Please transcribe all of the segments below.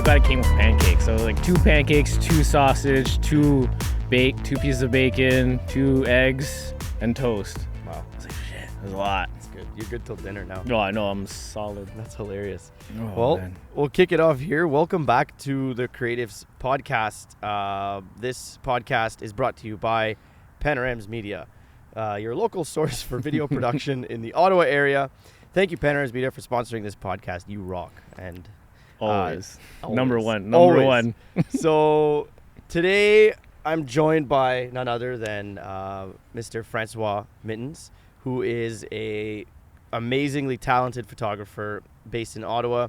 too bad it came with pancakes. So like 2 pancakes, 2 sausage, 2 pieces of bacon, 2 eggs, and toast. Wow. I was like, shit, that's a lot. That's good. You're good till dinner now. No, I know, I'm solid. That's hilarious. Oh, Well, man. we'll kick it off here. Welcome back to the Creatives podcast. This podcast is brought to you by Panorams Media, your local source for video production in the Ottawa area. Thank you, Panorams Media, for sponsoring this podcast. You rock. And Always. always. Number one. Always. So today I'm joined by none other than Mr. François Mittins, who is a amazingly talented photographer based in Ottawa.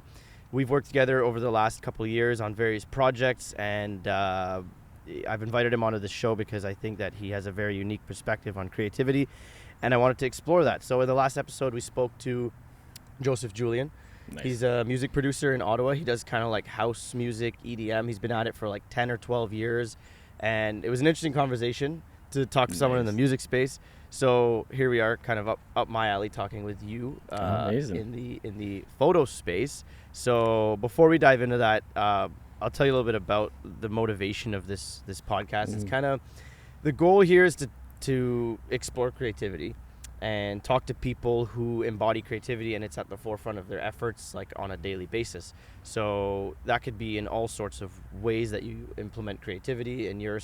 We've worked together over the last couple of years on various projects, and I've invited him onto the show because I think that he has a very unique perspective on creativity, and I wanted to explore that. So in the last episode, we spoke to Joseph Julian. Nice. He's a music producer in Ottawa. He does kind of like house music, EDM. He's been at it for like 10 or 12 years, and it was an interesting conversation to talk to someone in the music space. So here we are, kind of up my alley, talking with you in the photo space. So before we dive into that, I'll tell you a little bit about the motivation of this podcast. It's kind of, the goal here is to explore creativity and talk to people who embody creativity, and it's at the forefront of their efforts, like on a daily basis. So that could be in all sorts of ways that you implement creativity in your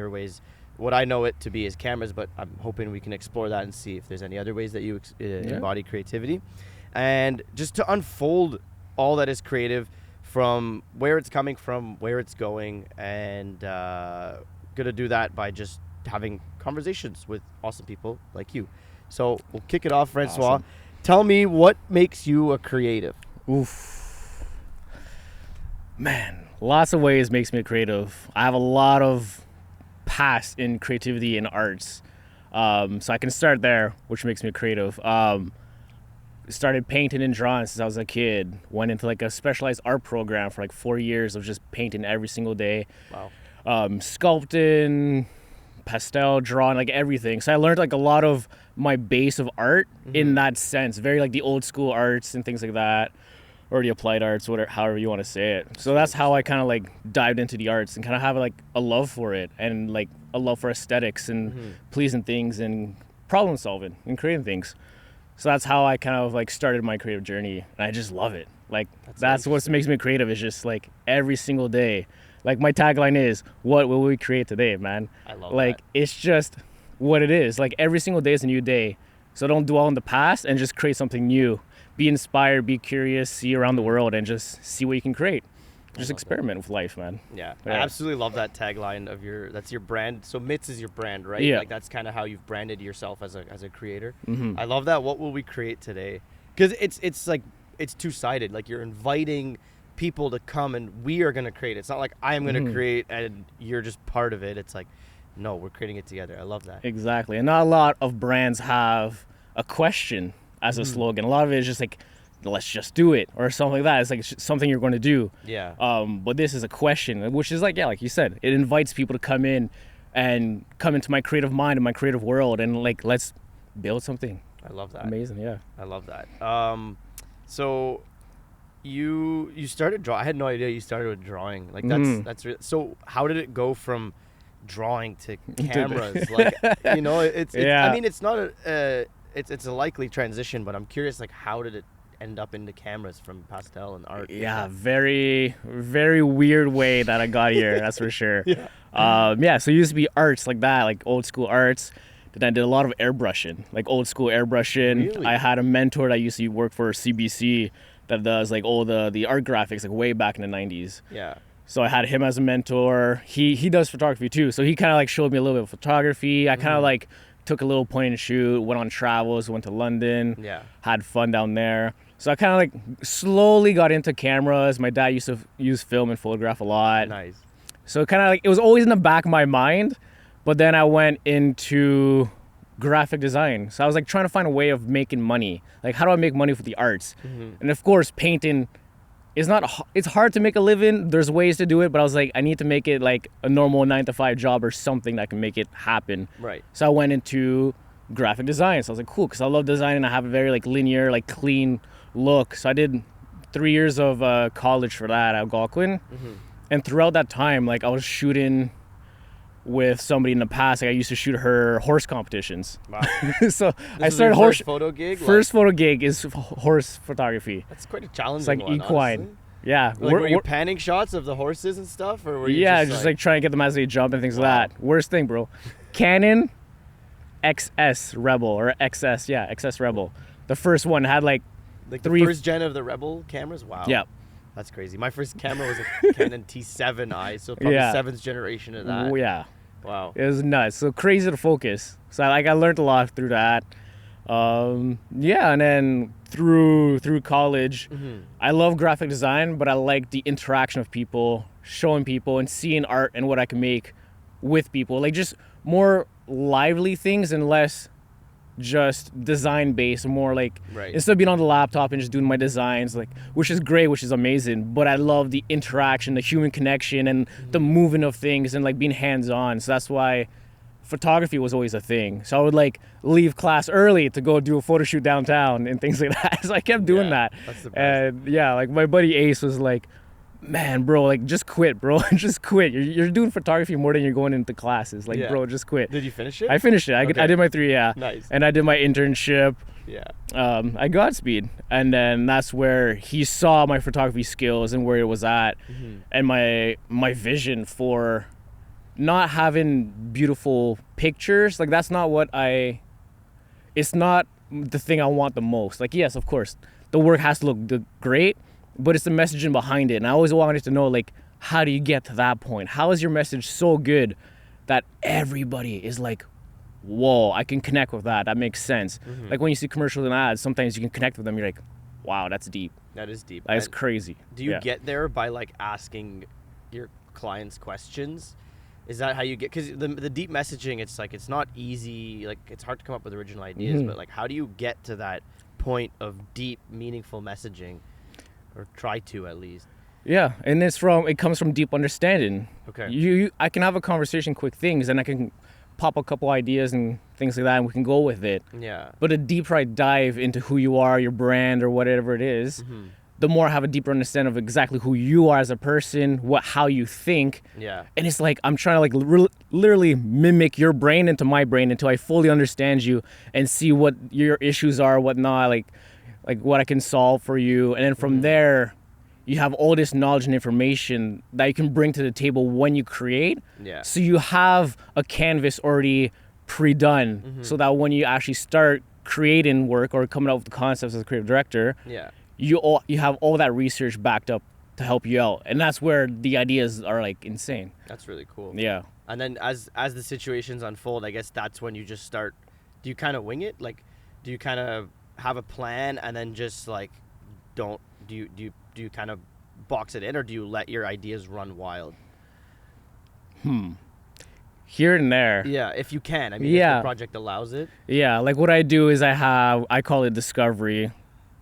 ways. What I know it to be is cameras, but I'm hoping we can explore that and see if there's any other ways that you embody creativity, and just to unfold all that is creative, from where it's coming from, where it's going, and gonna do that by just having conversations with awesome people like you. So we'll kick it off, François. Awesome. Tell me, what makes you a creative? Oof. Man, lots of ways makes me a creative. I have a lot of past in creativity and arts. So I can start there, which makes me a creative. Started painting and drawing since I was a kid. Went into like a specialized art program for like 4 years of just painting every single day. Wow. Sculpting, pastel, drawing, like everything. So I learned like a lot of my base of art in that sense. Very like the old school arts and things like that, or the applied arts, whatever, however you want to say it. So that's how I kind of like dived into the arts and kind of have like a love for it, and like a love for aesthetics and pleasing things and problem solving and creating things. So that's how I kind of like started my creative journey, and I just love it. Like that's what makes me creative, is just like every single day. Like my tagline is, what will we create today, man? I love like that. It's just what it is. Like every single day is a new day. So don't dwell on the past and just create something new. Be inspired, be curious, see around the world, and just see what you can create. Just experiment with life, man. Yeah, I absolutely love that tagline of that's your brand. So Mittins is your brand, right? Yeah. Like that's kind of how you've branded yourself as a creator. I love that. What will we create today? Because it's like, it's two-sided. Like you're inviting people to come and we are going to create. It's not like I am going to create and you're just part of it. It's like, no, we're creating it together. I love that. Exactly. And not a lot of brands have a question as a slogan. A lot of it is just like, let's just do it, or something like that. It's like something you're going to do. Yeah. But this is a question, which is like, yeah, like you said, it invites people to come in and come into my creative mind and my creative world, and like, let's build something. I love that. Amazing. Yeah. I love that. So you started drawing. I had no idea you started with drawing. Like that's so how did it go from drawing to cameras? Like, you know, it's Yeah. I mean, it's not it's a likely transition, but I'm curious, like, how did it end up into cameras from pastel and art? Yeah, very, very weird way that I got here. That's for sure. Yeah. So it used to be arts like that, like old school arts. Then I did a lot of airbrushing, like old school airbrushing. Really? I had a mentor that used to work for CBC that does like all the art graphics, like way back in the 90s. Yeah. So I had him as a mentor. He does photography too. So he kind of like showed me a little bit of photography. I kind of like took a little point and shoot, went on travels, went to London, had fun down there. So I kind of like slowly got into cameras. My dad used to use film and photograph a lot. Nice. So kind of like, it was always in the back of my mind, but then I went into graphic design. So I was like trying to find a way of making money. Like, how do I make money with the arts? And of course, painting is it's hard to make a living. There's ways to do it, but I was like, I need to make it like a normal 9-to-5 job or something that can make it happen. Right. So I went into graphic design. So I was like, cool, because I love design and I have a very like linear, like clean look. So I did 3 years of college for that at Algonquin. And throughout that time, like I was shooting with somebody in the past. Like I used to shoot her horse competitions. Wow. So I This started was your horse. first photo gig. First photo gig is horse photography. That's quite a challenging It's like one, equine. honestly. Yeah. Like, were you panning shots of the horses and stuff, or were you just like trying to get them as they jump and things Wow. like that. Worst thing, bro. Canon XS Rebel or XS, yeah, XS Rebel. The first one had like the 3 first gen of the Rebel cameras? Wow. Yeah. That's crazy. My first camera was a Canon T7i, so probably Yeah. 7th generation of that. Oh, yeah. Wow. It was nuts. So crazy to focus. So I learned a lot through that. Yeah, and then through college, I love graphic design, but I like the interaction of people, showing people and seeing art and what I can make with people. Like just more lively things and less just design based, more like instead of being on the laptop and just doing my designs, like which is great, which is amazing, but I love the interaction, the human connection, and the movement of things, and like being hands on. So that's why photography was always a thing. So I would like leave class early to go do a photo shoot downtown and things like that. So I kept doing that. That's the best. And yeah, like my buddy Ace was like, man, bro, like just quit, bro. Just quit. You're doing photography more than you're going into classes. Like, bro, just quit. Did you finish it? I finished it. I did my 3, yeah. Nice. And I did my internship. Yeah. I Godspeed. And then that's where he saw my photography skills and where it was at, and my vision for not having beautiful pictures. Like that's not what it's not the thing I want the most. Like, yes, of course, the work has to look great, but it's the messaging behind it. And I always wanted to know, like, how do you get to that point? How is your message so good that everybody is like, whoa, I can connect with that. That makes sense. Like when you see commercials and ads, sometimes you can connect with them. You're like, wow, that's deep. That is deep. That's crazy. Do you get there by like asking your clients questions? Is that how you get, because the deep messaging, it's like, it's not easy, like it's hard to come up with original ideas, but like how do you get to that point of deep, meaningful messaging, or try to at least? Yeah, and it comes from deep understanding. Okay. I can have a conversation, quick things, and I can pop a couple ideas and things like that, and we can go with it. Yeah. But a deeper dive into who you are, your brand, or whatever it is, the more I have a deeper understanding of exactly who you are as a person, how you think. Yeah. And it's like I'm trying to like literally mimic your brain into my brain until I fully understand you and see what your issues are, what not, like what I can solve for you. And then from there, you have all this knowledge and information that you can bring to the table when you create. Yeah. So you have a canvas already pre-done, so that when you actually start creating work or coming up with the concepts as a creative director, you have all that research backed up to help you out. And that's where the ideas are like insane. That's really cool. Yeah. And then as the situations unfold, I guess that's when you just start, do you kind of wing it? Like, do you kind of have a plan and then just like do you kind of box it in, or do you let your ideas run wild? Here and there. Yeah, if you can. I mean, if the project allows it. Yeah, like what I do is I call it discovery.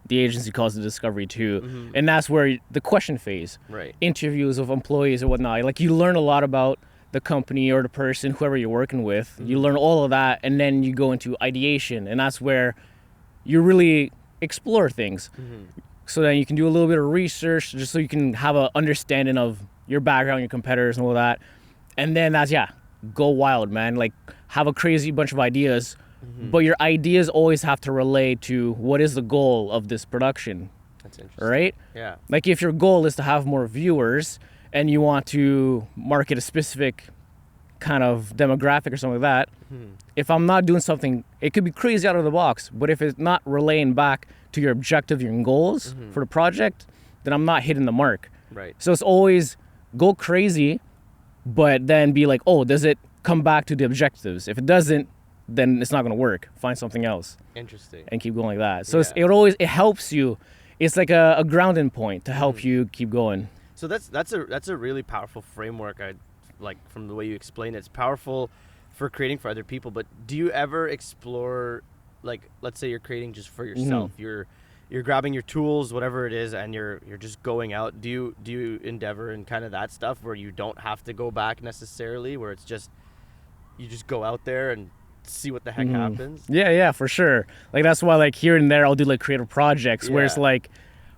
The agency calls it discovery too. And that's where the question phase. Right. Interviews of employees or whatnot. Like you learn a lot about the company or the person, whoever you're working with. You learn all of that, and then you go into ideation, and that's where you really explore things. So then you can do a little bit of research just so you can have an understanding of your background, your competitors and all that. And then go wild, man. Like have a crazy bunch of ideas, but your ideas always have to relate to what is the goal of this production. That's interesting. Right? Yeah. Like if your goal is to have more viewers and you want to market a specific kind of demographic or something like that, if I'm not doing something, it could be crazy out of the box, but if it's not relaying back to your objective, your goals for the project, then I'm not hitting the mark. Right. So it's always go crazy, but then be like, oh, does it come back to the objectives? If it doesn't, then it's not going to work. Find something else. Interesting. And keep going like that. So it helps you. It's like a grounding point to help you keep going. So that's a really powerful framework. I like from the way you explain it. It's powerful for creating for other people. But do you ever explore, like, let's say you're creating just for yourself. You're grabbing your tools, whatever it is, and you're just going out. Do you endeavor in kind of that stuff where you don't have to go back necessarily, where it's just you just go out there and see what the heck happens? Yeah, for sure. Like that's why like here and there I'll do like creative projects where it's like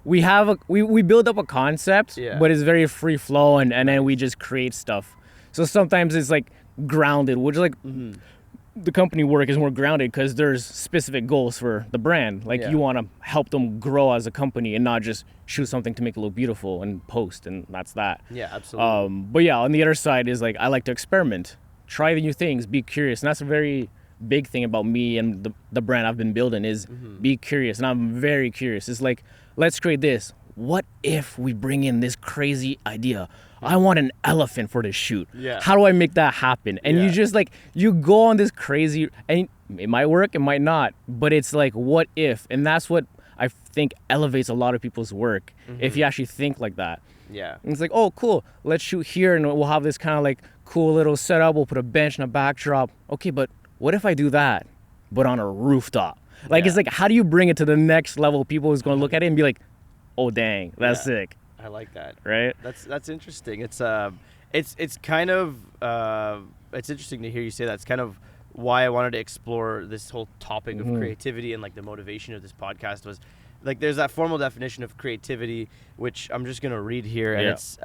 we build up a concept, Yeah. but it's very free flow, and then we just create stuff. So sometimes it's like grounded, which is like the company work is more grounded because there's specific goals for the brand. Like Yeah. you want to help them grow as a company and not just shoot something to make it look beautiful and post, and that's that. Yeah, absolutely. But yeah, on the other side is like I like to experiment, try the new things, be curious, and that's a very big thing about me and the brand I've been building is be curious, and I'm very curious. It's like, let's create this. What if we bring in this crazy idea? I want an elephant for this shoot. Yeah. How do I make that happen? And you Yeah. just like, you go on this crazy, and it might work, it might not, but it's like, what if? And that's what I think elevates a lot of people's work, if you actually think like that. Yeah. And it's like, oh, cool, let's shoot here, and we'll have this kind of like cool little setup. We'll put a bench and a backdrop. Okay, but what if I do that, but on a rooftop? Like, it's Yeah. like, how do you bring it to the next level? People is going to look at it and be like, oh, dang, that's Yeah. sick, I like that. right? That's interesting. It's kind of it's interesting to hear you say that. It's kind of why I wanted to explore this whole topic of creativity, and like the motivation of this podcast was like there's that formal definition of creativity, which I'm just gonna read here, and Yeah. it's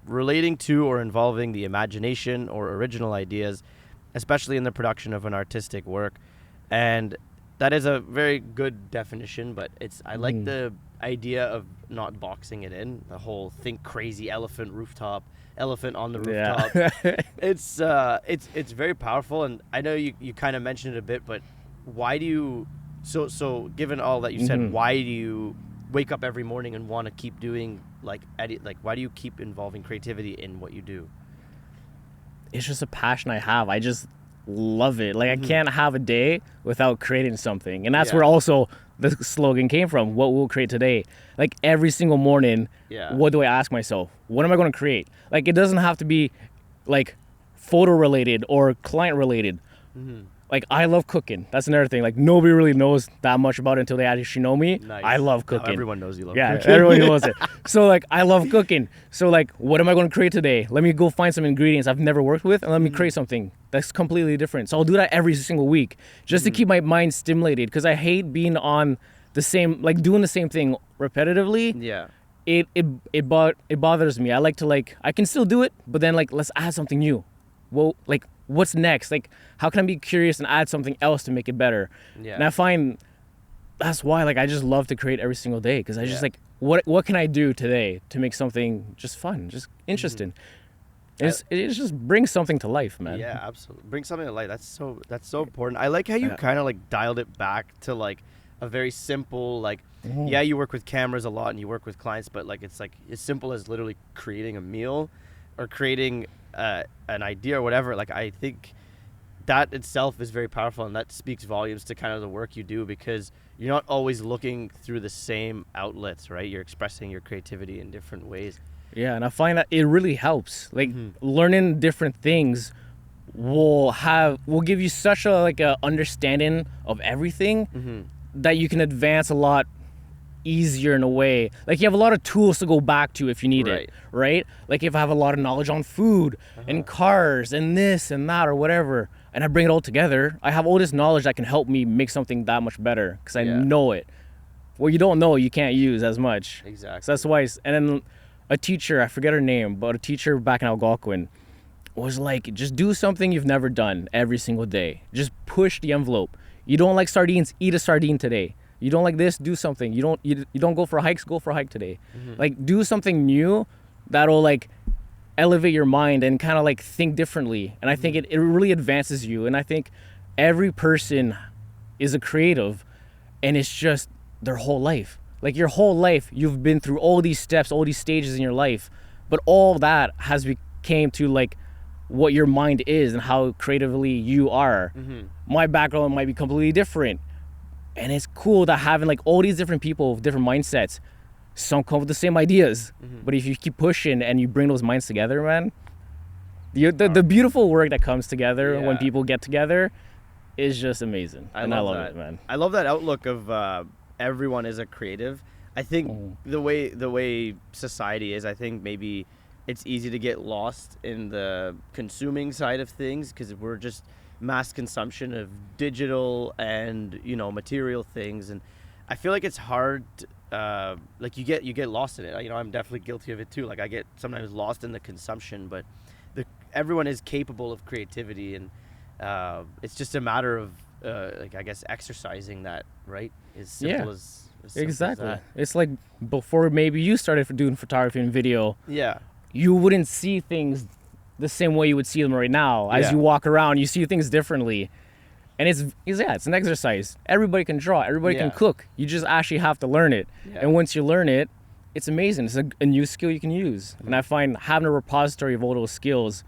relating to or involving the imagination or original ideas, especially in the production of an artistic work. And that is a very good definition, but I like the idea of not boxing it in. The whole think crazy elephant on the rooftop. Yeah. It's very powerful, and I know you kind of mentioned it a bit, but why do you so given all that you said, why do you wake up every morning and want to keep doing like why do you keep involving creativity in what you do? It's just a passion I have. I just love it. Like, I can't have a day without creating something. And that's Yeah. where also the slogan came from, what we'll create today. Like, every single morning, Yeah. what do I ask myself? What am I going to create? Like, it doesn't have to be like photo related or client related. Like, I love cooking. That's another thing. Like, nobody really knows that much about it until they actually know me. Nice. I love Now cooking. everyone knows you love Yeah, cooking. everyone knows it. So, like, I love cooking. So, like, what am I going to create today? Let me go find some ingredients I've never worked with, and let me create something that's completely different. So I'll do that every single week just to keep my mind stimulated, because I hate being on the same, like, doing the same thing repetitively. Yeah. It bothers me. I like to, like, I can still do it, but then, like, let's add something new. Well, like, what's next? Like, how can I be curious and add something else to make it better? Yeah. And I find that's why, like, I just love to create every single day, because I just, Yeah. like, what can I do today to make something just fun, just interesting? It just brings something to life, man. Yeah, absolutely. Bring something to light. That's so important. I like how you kind of like dialed it back to like a very simple, like, yeah, you work with cameras a lot and you work with clients, but like it's like as simple as literally creating a meal or creating an idea or whatever. Like, I think that itself is very powerful, and that speaks volumes to kind of the work you do, because you're not always looking through the same outlets, right? You're expressing your creativity in different ways. Yeah, and I find that it really helps. Like, learning different things will give you such a understanding of everything that you can advance a lot easier in a way. Like, you have a lot of tools to go back to if you need it, right? Like, if I have a lot of knowledge on food and cars and this and that or whatever, and I bring it all together, I have all this knowledge that can help me make something that much better, because I know it. What you don't know, you can't use as much. Exactly. So that's why. And then a teacher, I forget her name, but a teacher back in Algonquin was like, just do something you've never done every single day. Just push the envelope. You don't like sardines, eat a sardine today. You don't like this, do something. You don't go for hikes, go for a hike today. Like, do something new that'll like elevate your mind and kind of like think differently. And I think it really advances you. And I think every person is a creative, and it's just their whole life. Like, your whole life, you've been through all these steps, all these stages in your life, but all that has became to like what your mind is and how creatively you are. My background might be completely different, and it's cool that having like all these different people with different mindsets, some come with the same ideas, but if you keep pushing and you bring those minds together, man, the beautiful work that comes together when people get together is just amazing. I love that. it, man. I love that outlook of everyone is a creative. I think the way society is, I think maybe it's easy to get lost in the consuming side of things, because we're just mass consumption of digital and material things, and I feel like it's hard like you get lost in it. You know, I'm definitely guilty of it too. Like I get sometimes lost in the consumption, but everyone is capable of creativity, and it's just a matter of like I guess exercising that, right? As simple as simple exactly. as that. It's like before maybe you started doing photography and video, Yeah. you wouldn't see things the same way you would see them right now. As Yeah. you walk around, you see things differently. And it's an exercise. Everybody can draw. Everybody can Yeah. cook. You just actually have to learn it. Yeah. And once you learn it, it's amazing. It's a new skill you can use. And I find having a repository of all those skills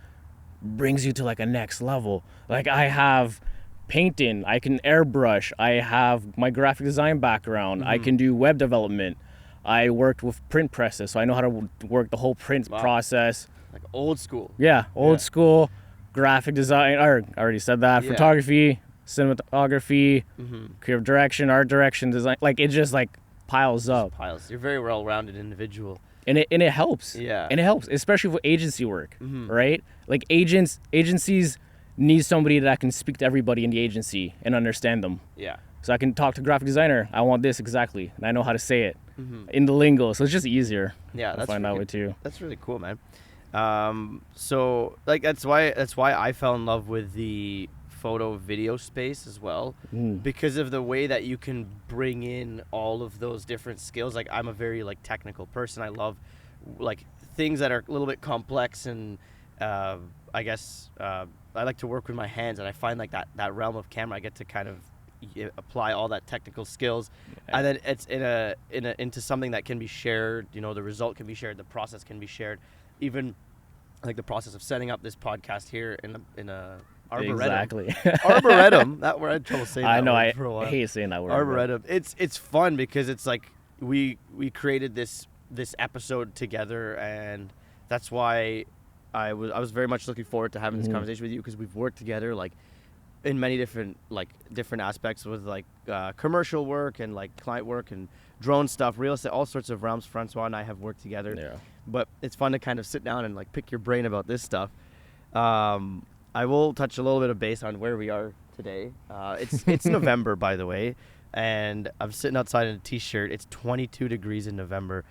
brings you to like a next level. Like I have painting, I can airbrush, I have my graphic design background, I can do web development. I worked with print presses, so I know how to work the whole print process. Like old school. Yeah, old school graphic design, or I already said that, Yeah. photography, cinematography, creative direction, art direction, design. Like it just like piles up. Piles. You're a very well-rounded individual. And it helps. Yeah. And it helps, especially with agency work, right? Like agencies need somebody that can speak to everybody in the agency and understand them. Yeah. So I can talk to graphic designer. I want this exactly, and I know how to say it in the lingo. So it's just easier. Yeah, I that's find that really- way too. That's really cool, man. So like that's why I fell in love with the photo video space as well, because of the way that you can bring in all of those different skills. Like I'm a very like technical person. I love like things that are a little bit complex, and I guess I like to work with my hands, and I find like that realm of camera I get to kind of apply all that technical skills, and then it's into something that can be shared. You know, the result can be shared, the process can be shared, even like the process of setting up this podcast here in a arboretum. Exactly. Arboretum. That word I had trouble saying. I that know. word I for a while. hate saying that word. Arboretum. It's fun because it's like we created this episode together, and that's why I was very much looking forward to having this conversation with you, because we've worked together like in many different aspects with like commercial work and like client work and drone stuff, real estate, all sorts of realms. François and I have worked together. Yeah. But it's fun to kind of sit down and like pick your brain about this stuff. I will touch a little bit of base on where we are today. It's November, by the way, and I'm sitting outside in a t-shirt. It's 22 degrees in November,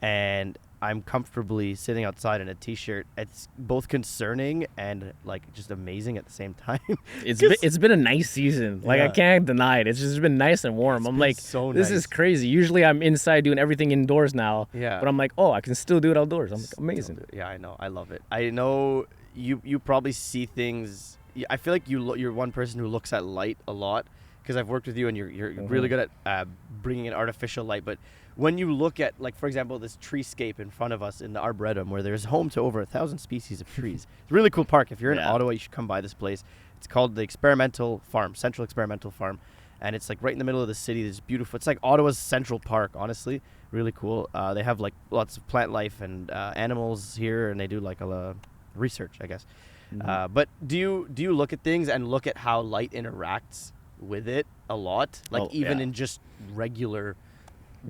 and I'm comfortably sitting outside in a t-shirt. It's both concerning and like just amazing at the same time. It's been a nice season. Like I can't deny it. It's just been nice and warm. I'm like, so this nice. is crazy. Usually I'm inside doing everything indoors now. Yeah. But I'm like, oh, I can still do it outdoors. I'm like, amazing. Yeah, I know. I love it. I know you probably see things. I feel like you're one person who looks at light a lot, because I've worked with you and you're really good at bringing in artificial light. But when you look at, like, for example, this treescape in front of us in the Arboretum, where there's home to over 1,000 species of trees. It's a really cool park. If you're in Ottawa, you should come by this place. It's called the Experimental Farm, Central Experimental Farm. And it's like right in the middle of the city. It's beautiful. It's like Ottawa's Central Park, honestly. Really cool. They have like lots of plant life and animals here, and they do like a research, I guess. But do you look at things and look at how light interacts with it a lot? Like in just regular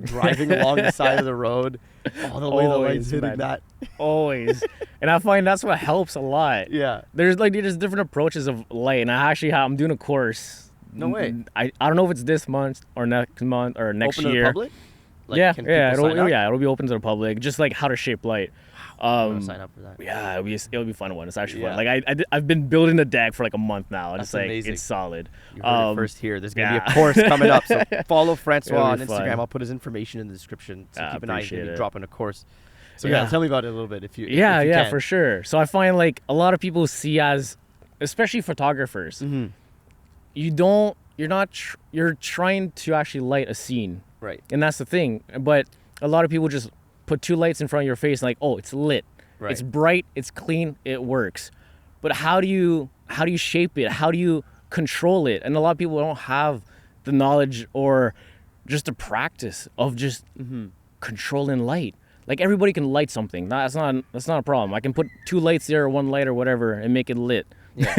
driving along the side of the road, all the way the light's hitting that. Always. And I find that's what helps a lot. Yeah. There's different approaches of light, and I'm doing a course. No way. I don't know if it's this month or next month or next Open year. to the public? Like, yeah, can people sign up? it'll be open to the public. Just like how to shape light. I'm gonna sign up for that. Yeah, it'll be a fun one. It's actually fun. Like I've been building the deck for like a month now, and That's it's like amazing. it's solid. You heard it first here. There's gonna be a course coming up, so follow François It'll on be Instagram. fun. I'll put his information in the description. So keep an eye. He's appreciate gonna be it. dropping a course. So Yeah. tell me about it a little bit if you. Yeah, if you yeah, can. for sure. So I find like a lot of people see as, especially photographers, you're trying to actually light a scene. Right. And that's the thing. But a lot of people just put two lights in front of your face and like, oh, it's lit. Right. It's bright, it's clean, it works. But how do you shape it? How do you control it? And a lot of people don't have the knowledge or just the practice of just controlling light. Like everybody can light something. That's not a problem. I can put two lights there or one light or whatever and make it lit. Yeah.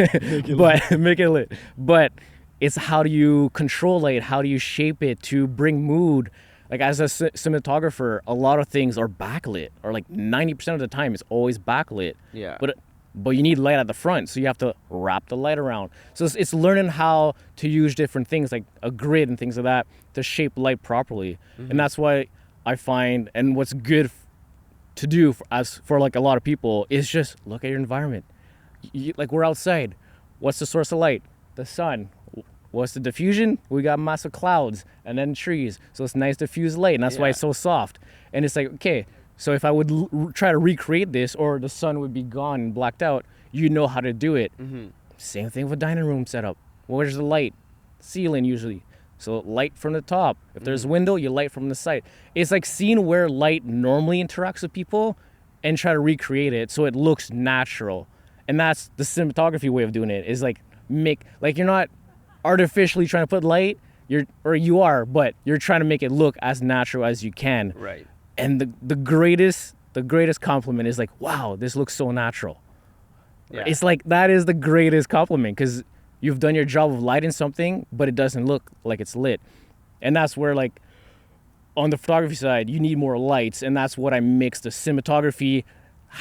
Make it lit. But it's how do you control light? How do you shape it to bring mood? Like as a cinematographer, a lot of things are backlit, or like 90% of the time it's always backlit. Yeah. But you need light at the front, so you have to wrap the light around. So it's learning how to use different things like a grid and things like that to shape light properly. And that's why I find, and what's good to do for like a lot of people, is just look at your environment. Like we're outside. What's the source of light? The sun. What's the diffusion? We got massive clouds and then trees. So it's nice diffused light, and that's why it's so soft. And it's like, okay, so if I would try to recreate this, or the sun would be gone and blacked out, you know how to do it. Same thing with dining room setup. Where's the light? Ceiling usually. So light from the top. If there's a window, you light from the side. It's like seeing where light normally interacts with people and try to recreate it so it looks natural. And that's the cinematography way of doing it, is like you're not artificially trying to put light, you are, but you're trying to make it look as natural as you can. Right. And the greatest compliment is like, wow, this looks so natural. Yeah. It's like, that is the greatest compliment, because you've done your job of lighting something, but it doesn't look like it's lit. And that's where, like, on the photography side, you need more lights, and that's what I mix the cinematography,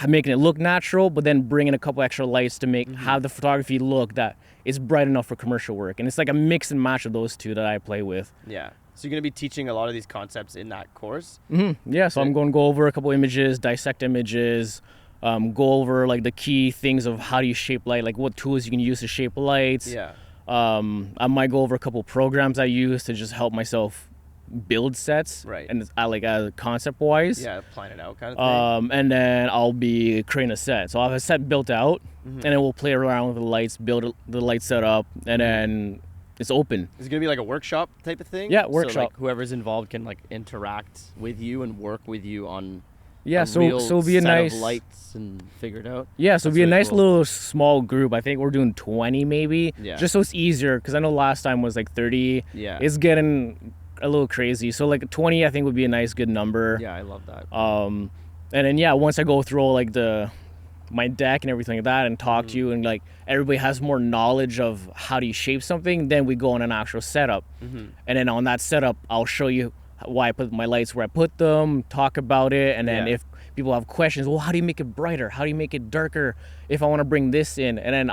making it look natural, but then bringing a couple extra lights to make have the photography look that it's bright enough for commercial work. And it's like a mix and match of those two that I play with. Yeah. So you're going to be teaching a lot of these concepts in that course? Yeah, so I'm going to go over a couple images, dissect images, go over like the key things of how do you shape light, like what tools you can use to shape lights. Yeah. I might go over a couple programs I use to just help myself build sets. Right. And I like concept wise. Yeah, plan it out kind of thing. And then I'll be creating a set. So I'll have a set built out, and then we'll play around with the lights, build the light setup, and then it's open. Is it going to be like a workshop type of thing? Yeah, workshop. So like whoever's involved can like interact with you and work with you on so real it'll be a set nice of lights and figure it out. Yeah, so it'll be a really nice cool. little small group. I think we're doing 20 maybe. Yeah. Just so it's easier, because I know last time was like 30. Yeah. It's getting a little crazy. So like 20 I think would be a nice good number. Yeah, I love that. And then once I go through like my deck and everything like that and talk to you, and like everybody has more knowledge of how do you shape something, then we go on an actual setup. And then on that setup, I'll show you why I put my lights where I put them, talk about it, and then if people have questions, well, how do you make it brighter? How do you make it darker? If I want to bring this in, and then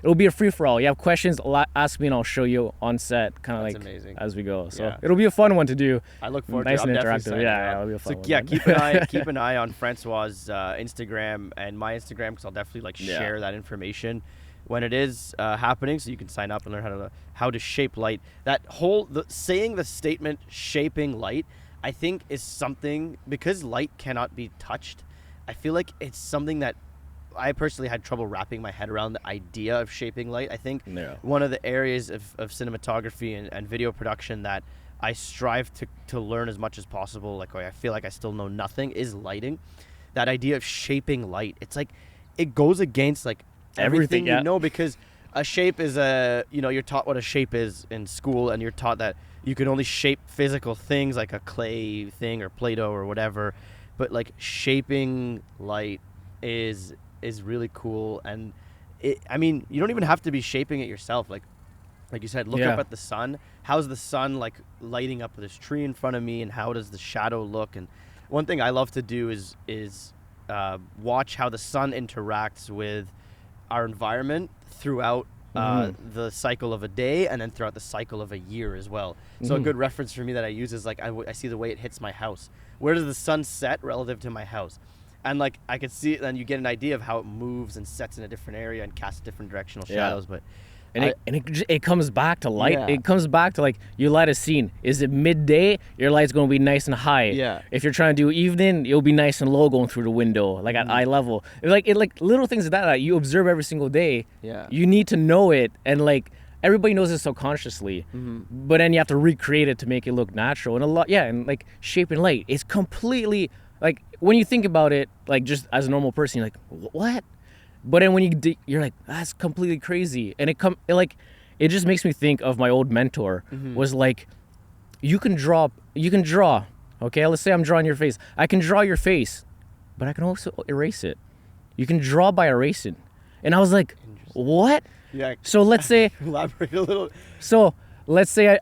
it'll be a free for all. You have questions, ask me, and I'll show you on set, kind of like amazing. as we go. So Yeah. it'll be a fun one to do. I look forward nice to it. and I'm definitely interactive. signing Yeah, up. it'll be a fun So one. yeah, keep an eye on François' Instagram and my Instagram, because I'll definitely share that information when it is happening, so you can sign up and learn how to shape light. That saying the statement shaping light, I think, is something, because light cannot be touched. I feel like it's something that I personally had trouble wrapping my head around, the idea of shaping light. I think one of the areas of cinematography and video production that I strive to learn as much as possible, like I feel like I still know nothing, is lighting. That idea of shaping light, it's like it goes against like everything you know, because a shape is you're taught what a shape is in school, and you're taught that you can only shape physical things like a clay thing or Play-Doh or whatever. But like shaping light is really cool, and you don't even have to be shaping it yourself. Like you said, look up at the sun. How's the sun like lighting up this tree in front of me, and how does the shadow look? And one thing I love to do is watch how the sun interacts with our environment throughout the cycle of a day, and then throughout the cycle of a year as well. So a good reference for me that I use is like I see the way it hits my house. Where does the sun set relative to my house? And like I could see it, then you get an idea of how it moves and sets in a different area and casts different directional shadows. But it comes back to light. Yeah. It comes back to like, you light a scene. Is it midday? Your light's going to be nice and high. Yeah. If you're trying to do evening, it'll be nice and low going through the window, like at eye level. Like little things like that you observe every single day. Yeah. You need to know it, and like everybody knows it subconsciously, but then you have to recreate it to make it look natural. And and like shaping light, it's completely like, when you think about it, like just as a normal person, you're like, what? But then when you're like, that's completely crazy. And it just makes me think of my old mentor. Was like, you can draw. Okay, let's say I'm drawing your face. I can draw your face, but I can also erase it. You can draw by erasing. And I was like, what? Yeah. So let's say elaborate a little. So let's say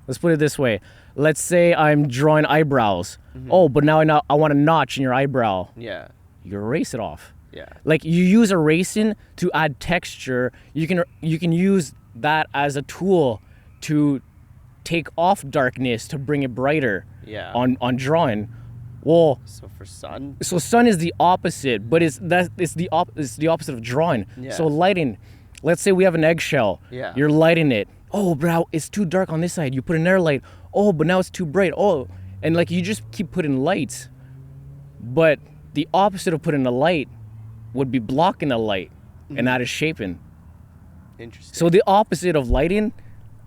let's put it this way. Let's say I'm drawing eyebrows. Oh, but now I want a notch in your eyebrow. Yeah. You erase it off. Yeah. Like you use erasing to add texture. You can use that as a tool to take off darkness to bring it brighter Yeah. on drawing. Well, So for sun. so sun is the opposite, but it's the opposite of drawing. Yeah. So lighting, let's say we have an eggshell. Yeah. You're lighting it. Oh, bro, it's too dark on this side. You put another light. Oh, but now it's too bright. Oh, and like you just keep putting lights. But the opposite of putting a light would be blocking a light, and that is shaping. Interesting. So the opposite of lighting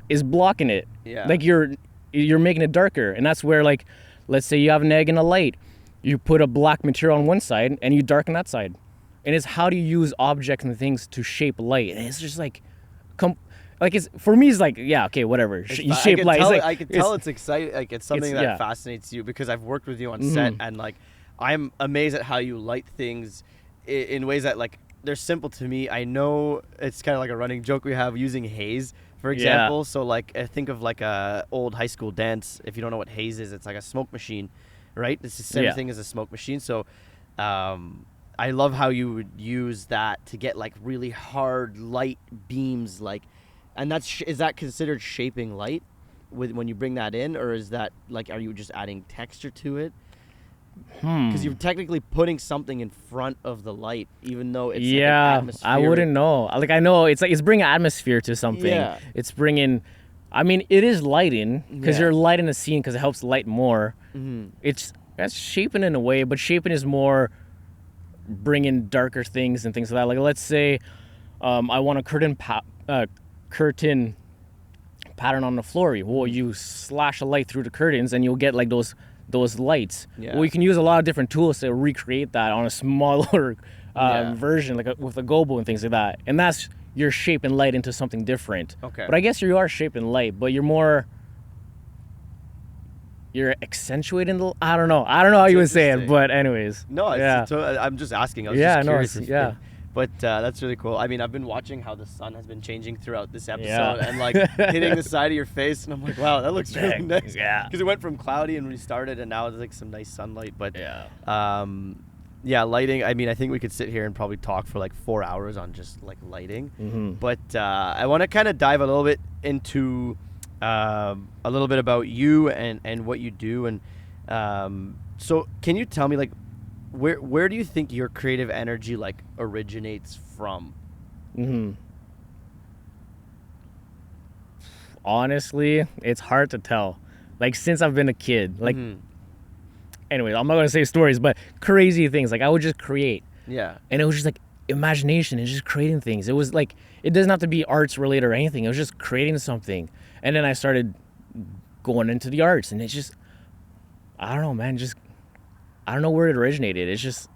is blocking it. Yeah. Like you're making it darker, and that's where, like, let's say you have an egg and a light. You put a black material on one side and you darken that side. And it's how do you use objects and things to shape light. And it's just like, it's for me. It's like, yeah, okay, whatever. You shape light. I can tell it's exciting. Like it's something that fascinates you because I've worked with you on set, and like I'm amazed at how you light things in ways that like they're simple to me. I know it's kind of like a running joke we have using haze, for example. Yeah. So like I think of like a old high school dance. If you don't know what haze is, it's like a smoke machine, right? It's the same thing as a smoke machine. So I love how you would use that to get like really hard light beams, like, and is that considered shaping light when you bring that in, or is that like, are you just adding texture to it? Because you're technically putting something in front of the light, even though it's like an atmosphere. I wouldn't know. Like, I know it's like it's bringing atmosphere to something. Yeah. It's bringing, I mean, it is lighting because you're lighting the scene because it helps light more. That's shaping in a way, but shaping is more bringing darker things and things like that. Like, let's say I want a curtain pattern on the floor. Well, you slash a light through the curtains and you'll get like those lights. Well, you can use a lot of different tools to recreate that on a smaller version, like with a gobo and things like that. And that's, you're shaping light into something different. Okay. But I guess you are shaping light, but you're accentuating the, I don't know how you would say it, but anyways. No, I'm just asking. I was just curious. But that's really cool. I mean, I've been watching how the sun has been changing throughout this episode and like hitting the side of your face, and I'm like, wow, that looks really nice. Yeah. Because it went from cloudy and restarted, and now it's like some nice sunlight. But lighting. I mean, I think we could sit here and probably talk for like 4 hours on just like lighting. But I want to kind of dive a little bit into a little bit about you and what you do. And so can you tell me, like, where do you think your creative energy like originates from? Honestly, it's hard to tell. Like, since I've been a kid, like, anyway, I'm not gonna say stories, but crazy things. Like, I would just create. Yeah. And it was just like imagination and just creating things. It was like, it doesn't have to be arts related or anything. It was just creating something. And then I started going into the arts, and it's just, I don't know, man, I don't know where it originated. It's just,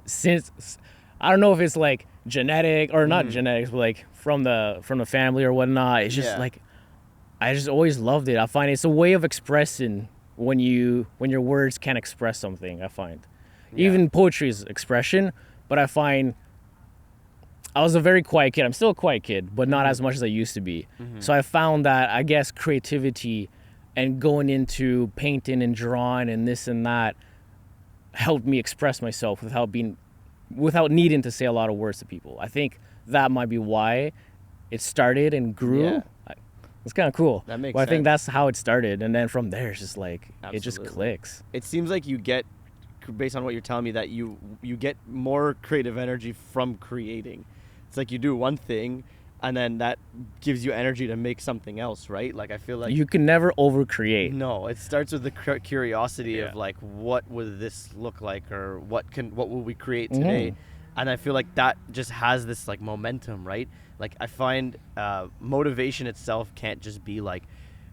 since, I don't know if it's like genetic or not genetics, but like from the family or whatnot. It's just like, I just always loved it. I find it's a way of expressing when your words can't express something. I find even poetry is expression, but I find I was a very quiet kid. I'm still a quiet kid, but not as much as I used to be. So I found that, I guess, creativity and going into painting and drawing and this and that helped me express myself without needing to say a lot of words to people. I think that might be why it started and grew. Yeah. It's kind of cool. That makes sense. I think sense. that's how it started, and then from there it's just like it just clicks. It seems like you get, based on what you're telling me, that you get more creative energy from creating. It's like you do one thing, and then that gives you energy to make something else, right? Like, I feel like you can never overcreate. No, it starts with the curiosity of like, what would this look like, or what will we create today? And I feel like that just has this like momentum, right? Like, I find motivation itself can't just be like,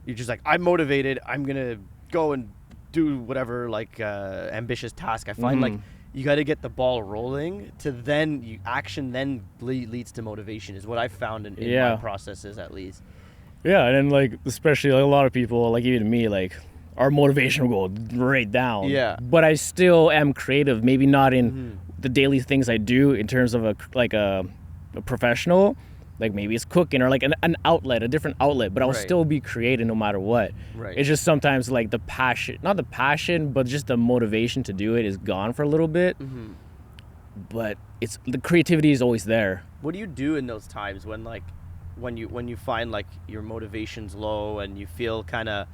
you're just like, I'm motivated, I'm gonna go and do whatever like ambitious task. I find like you got to get the ball rolling to then action then leads to motivation, is what I found in my processes, at least. Yeah, and then like, especially like a lot of people, like even me, like our motivation will go right down. Yeah. But I still am creative, maybe not in the daily things I do in terms of a professional, like maybe it's cooking or like an outlet, a different outlet, but I'll still be creative no matter what. Right. It's just sometimes like the passion, not the passion, but just the motivation to do it is gone for a little bit. But the creativity is always there. What do you do in those times when like when you find like your motivation's low and you feel kind of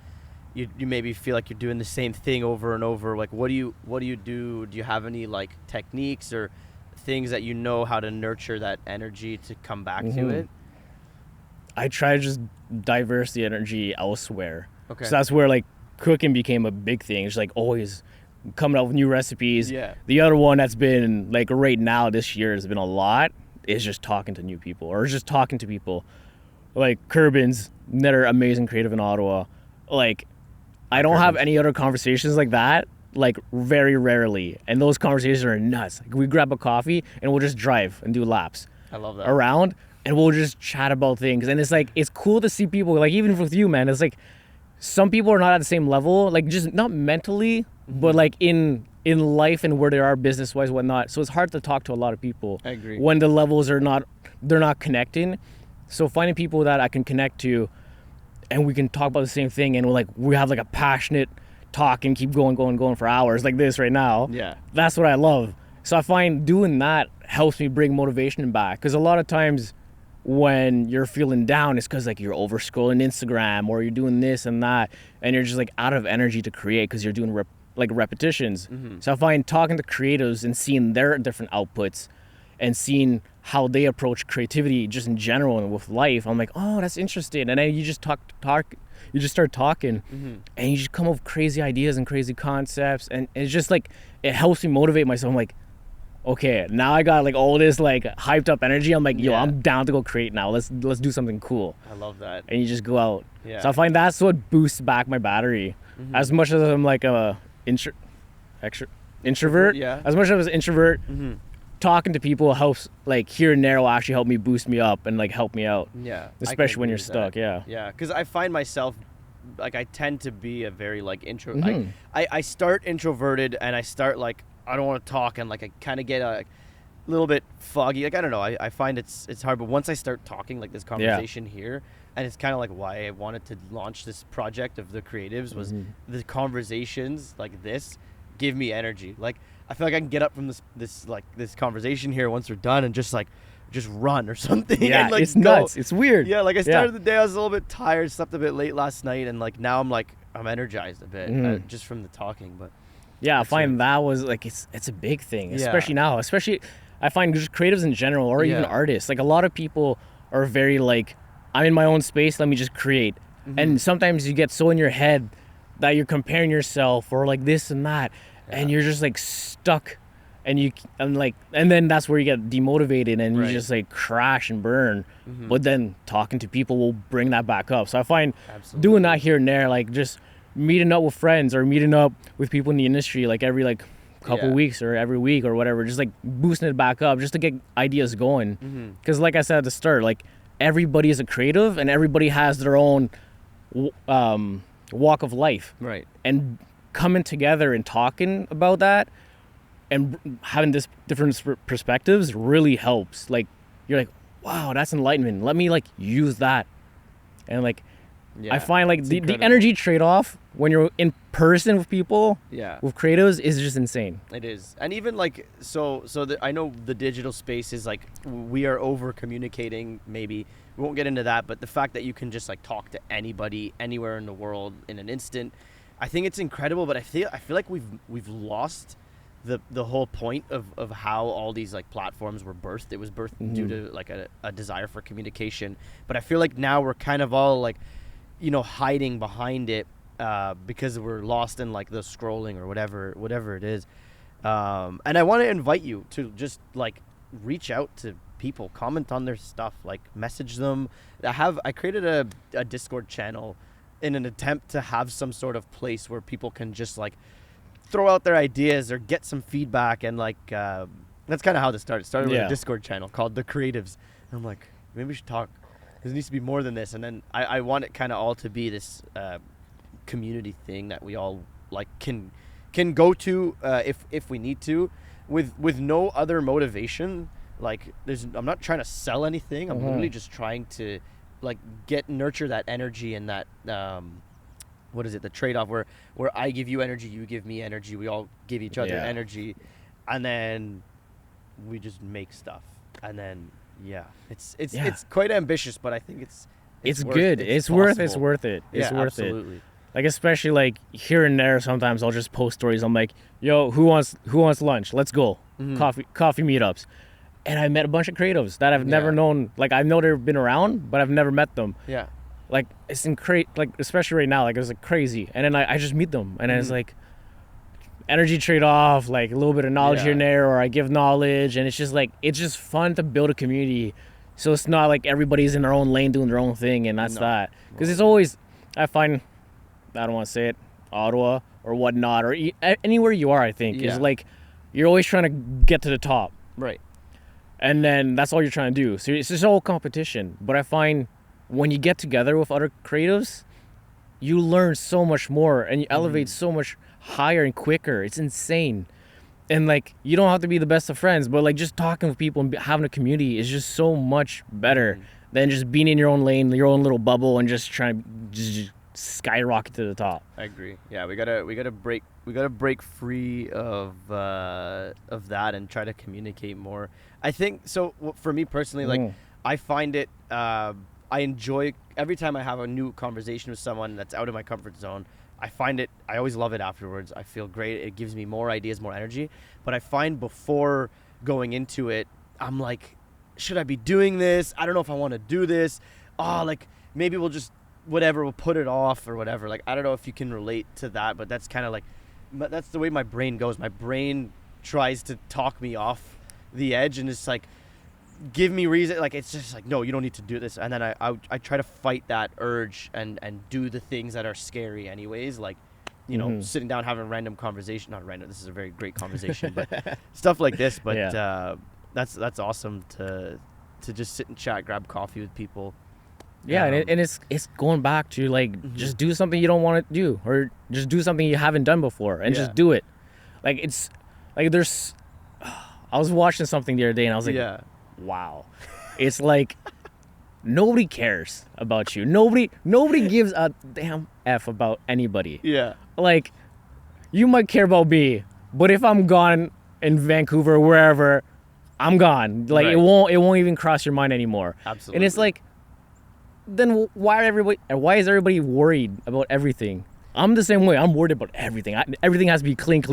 you maybe feel like you're doing the same thing over and over, like what do you do? Do you have any like techniques or things that you know how to nurture that energy to come back to it? I try to just diverse the energy elsewhere. Okay. So that's where like cooking became a big thing. It's like always coming up with new recipes. Yeah. The other one that's been like right now this year has been a lot is just talking to new people or just talking to people. Like Kerbin's, another amazing creative in Ottawa. Like I don't have any other conversations like that, like very rarely. And those conversations are nuts. Like we grab a coffee and we'll just drive and do laps. I love that. Around and we'll just chat about things. And it's like, it's cool to see people, like even with you, man, it's like some people are not at the same level, like just not mentally, but like in life and where they are business wise, whatnot. So it's hard to talk to a lot of people. I agree. When the levels are not, they're not connecting. So finding people that I can connect to and we can talk about the same thing and we have like a passionate talk and keep going for hours like this right now. Yeah. That's what I love. So I find doing that helps me bring motivation back. Because a lot of times when you're feeling down, it's because like you're over scrolling Instagram or you're doing this and that and you're just like out of energy to create because you're doing repetitions. So I find talking to creatives and seeing their different outputs and seeing how they approach creativity just in general and with life, I'm like, oh, that's interesting. And then you just you just start talking and you just come up with crazy ideas and crazy concepts. And it's just like, it helps me motivate myself. I'm like, okay, now I got like all this like hyped up energy. I'm like, yo, I'm down to go create now. Let's do something cool. I love that. And you just go out. Yeah. So I find that's what boosts back my battery. As much as I'm like a introvert, as much as I was an introvert, talking to people helps, like here and there will actually help me boost me up and like help me out. Yeah. Especially when you're stuck. Yeah. Yeah. Because I find myself, like I tend to be a very like intro. I start introverted and I start like, I don't want to talk and like I kind of get a little bit foggy. Like, I don't know. I find it's hard. But once I start talking like this conversation here, and it's kind of like why I wanted to launch this project of TheCreatives was the conversations like this give me energy. Like I feel like I can get up from this conversation here once we're done and just run or something. Yeah, and, like, it's nuts. It's weird. Yeah, like I started the day, I was a little bit tired, slept a bit late last night, and like now I'm energized a bit just from the talking. But yeah, I find that was like it's a big thing, especially now. Especially I find just creatives in general or even artists. Like a lot of people are very like, I'm in my own space, let me just create. And sometimes you get so in your head that you're comparing yourself or like this and that, and you're just like stuck, and then that's where you get demotivated and you just like crash and burn. But then talking to people will bring that back up. So I find doing that here and there, like just meeting up with friends or meeting up with people in the industry, like every like couple weeks or every week or whatever, just like boosting it back up just to get ideas going. Because like I said at the start, like everybody is a creative and everybody has their own walk of life, right? And coming together and talking about that and having this different perspectives really helps. Like you're like, wow, that's enlightenment, let me like use that. And like I find like the energy trade-off when you're in person with people, with creatives, is just insane. It is. And even like I know the digital space is like we are over communicating. Maybe we won't get into that, but the fact that you can just like talk to anybody anywhere in the world in an instant, I think it's incredible. But I feel like we've lost the whole point of how all these like platforms were birthed. It was birthed due to like a desire for communication. But I feel like now we're kind of all like, hiding behind it because we're lost in like the scrolling or whatever it is. And I want to invite you to just like reach out to people, comment on their stuff, like message them. I created a Discord channel in an attempt to have some sort of place where people can just like throw out their ideas or get some feedback. And like that's kind of how this started. It started with a Discord channel called TheCreatives. And I'm like, maybe we should talk. There needs to be more than this. And then I want it kind of all to be this community thing that we all like can go to if we need to, with no other motivation. Like I'm not trying to sell anything. I'm literally just trying to like nurture that energy and that the trade-off where I give you energy, you give me energy, we all give each other energy, and then we just make stuff, and then Yeah, it's Yeah. it's quite ambitious, but I think It's worth, good. It's worth possible. it. It's Yeah, worth it. absolutely. Like especially like here and there, sometimes I'll just post stories. I'm like, "Yo, who wants lunch? Let's go. Coffee meetups." And I met a bunch of creatives that I've never Yeah. known. Like I know they've been around, but I've never met them. Yeah. Like it's like especially right now, like it's like crazy. And then I just meet them, and then it's like energy trade off, like a little bit of knowledge here and there, or I give knowledge, and it's just fun to build a community. So it's not like everybody's in their own lane doing their own thing, and that's that. Because it's always, I find, I don't want to say it, Ottawa or whatnot, or anywhere you are, I think, is like you're always trying to get to the top. Right. And then that's all you're trying to do. So it's just all competition. But I find when you get together with other creatives, you learn so much more and you elevate so much higher and quicker. It's insane. And like you don't have to be the best of friends, but like just talking with people and having a community is just so much better than just being in your own lane, your own little bubble, and just trying to just skyrocket to the top. I agree. Yeah, we gotta break free of that and try to communicate more. I think so. For me personally, like I find it. I enjoy every time I have a new conversation with someone that's out of my comfort zone. I find it. I always love it afterwards. I feel great. It gives me more ideas, more energy. But I find before going into it, I'm like, should I be doing this? I don't know if I want to do this. Like maybe we'll just whatever. We'll put it off or whatever. Like I don't know if you can relate to that, but that's kind of like that's the way my brain goes. My brain tries to talk me off the edge, and it's like give me reason. Like it's just like no, you don't need to do this. And then I try to fight that urge and do the things that are scary anyways. Like you know, sitting down having a random conversation. Not random. This is a very great conversation, but stuff like this. But that's awesome to just sit and chat, grab coffee with people. Yeah, and it's going back to like just do something you don't want to do, or just do something you haven't done before, and just do it. Like it's like there's. I was watching something the other day, and I was like, wow, it's like nobody cares about you. Nobody gives a damn F about anybody. Yeah. Like you might care about me, but if I'm gone in Vancouver or wherever, I'm gone. Like it won't even cross your mind anymore. Absolutely. And it's like, then why is everybody worried about everything? I'm the same way. I'm worried about everything. Everything has to be clean,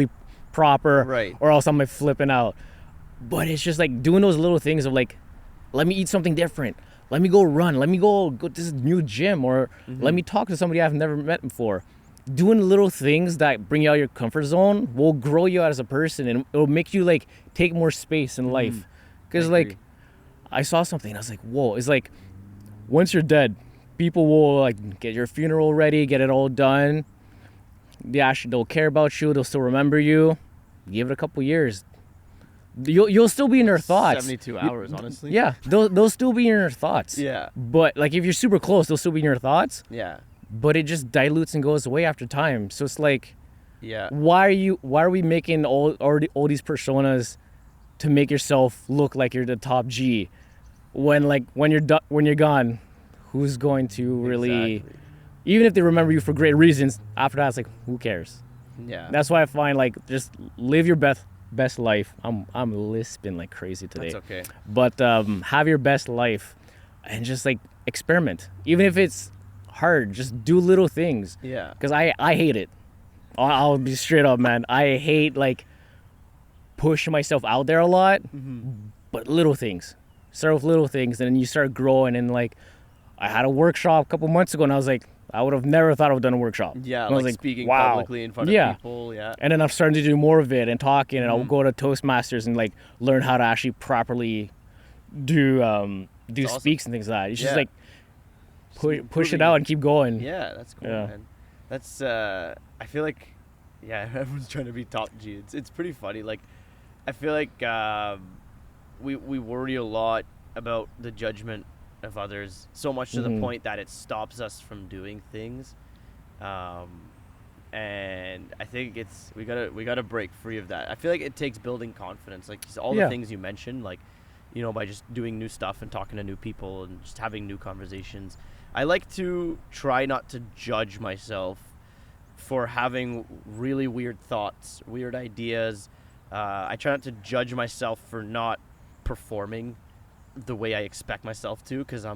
proper, or else I'm like flipping out. But it's just like doing those little things of like, let me eat something different. Let me go run. Let me go to this new gym, or let me talk to somebody I've never met before. Doing little things that bring you out of your comfort zone will grow you out as a person, and it'll make you like take more space in life. Because like, I saw something and I was like, whoa, it's like, once you're dead, people will like get your funeral ready, get it all done. They'll care about you. They'll still remember you. Give it a couple years. You'll still be in their thoughts. 72 hours, honestly. Yeah, they'll still be in your thoughts. Yeah. But like if you're super close, they'll still be in your thoughts. Yeah. But it just dilutes and goes away after time. So it's like, yeah. Why are we making all these personas to make yourself look like you're the top G? When you're gone, who's going to really, even if they remember you for great reasons, after that it's like, who cares? Yeah. That's why I find like just live your best life. I'm lisping like crazy today. That's okay. But have your best life and just like experiment. Even if it's hard, just do little things. Yeah. Because I hate it. I'll be straight up, man. I hate like pushing myself out there a lot, but little things. Start with little things, and then you start growing. And like, I had a workshop a couple months ago, and I was like, I would have never thought I would have done a workshop. Yeah, and like I was speaking publicly in front of people. Yeah. And then I'm starting to do more of it and talking, and I'll go to Toastmasters and like learn how to actually properly do speaks and things like that. It's just like push it out and keep going. Yeah, that's cool, man. That's I feel like everyone's trying to be top G. It's pretty funny. Like I feel like we worry a lot about the judgment of others, so much to the point that it stops us from doing things. And I think we gotta break free of that. I feel like it takes building confidence, like all the things you mentioned, like by just doing new stuff and talking to new people and just having new conversations. I like to try not to judge myself for having really weird thoughts, weird ideas. I try not to judge myself for not performing the way I expect myself to, because